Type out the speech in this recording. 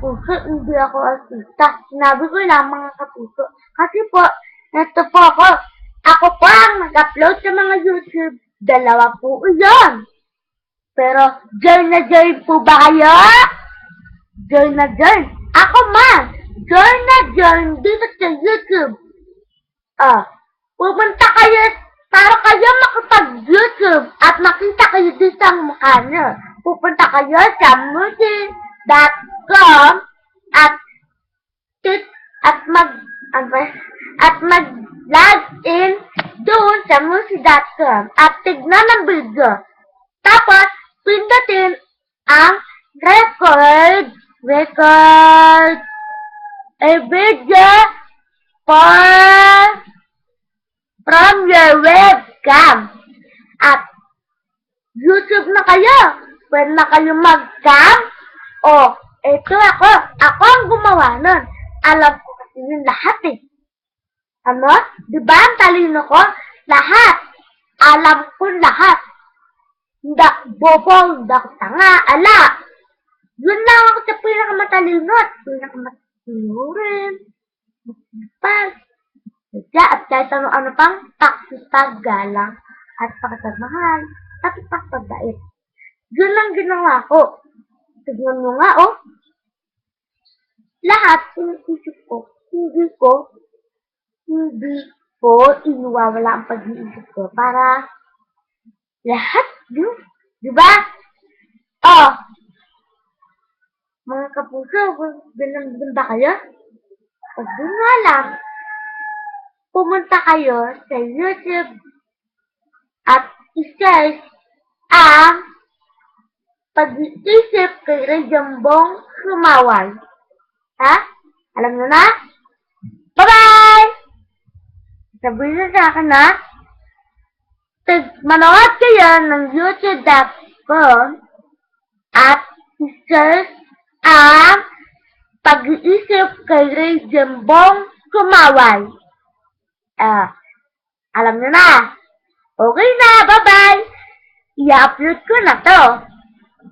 kapuso, hindi ako artista. Sinabi ko lang mga kapuso. Kasi po, ito po ako. Ako po ang nag-upload sa mga YouTube. 2 po yun. Pero, join na join po ba kayo? Join na join. Ako man, join na join dito sa YouTube. Pumunta kayo para kayo makapag-YouTube at makita kayo dito ang mukha nyo. Pupunta kayo sa musi.com at mag-log in doon sa musi.com at tignan ang video. Tapos, pindutin ang record a video from your webcam. At YouTube na kayo. Pwede na kayo mag-cam. Ito ako. Ako ang gumawa nun. Alam ko kasi yung lahat eh. Ano? Diba ang talino ko? Lahat. Alam ko lahat. Hindi bobo, hindi ako tanga. Ala. Yun lang ako sa pinakamatalino at pinakamatalino rin. Masipag. At kahit ano pang taksistag, galang at pakasagmahal at pakasagdait. Yun lang ginawa ko. Tignan mo nga, lahat inisip ko. Hindi ko iniwawala ang pag-iisip ko para lahat yun. Diba? Mga kapuso, ganun ba kayo? Pag doon nga lang, pumunta kayo sa YouTube at i-search ang pag-iisip kay Rejambong Sumaway. Ha? Alam nyo na? Bye-bye! Sabihin na sa akin na, manood kayo ng youtube.com at i-search ang pag-iisip kay Rejambong Sumaway. Alam nyo na. Okay na, bye-bye. I-upload ko na to.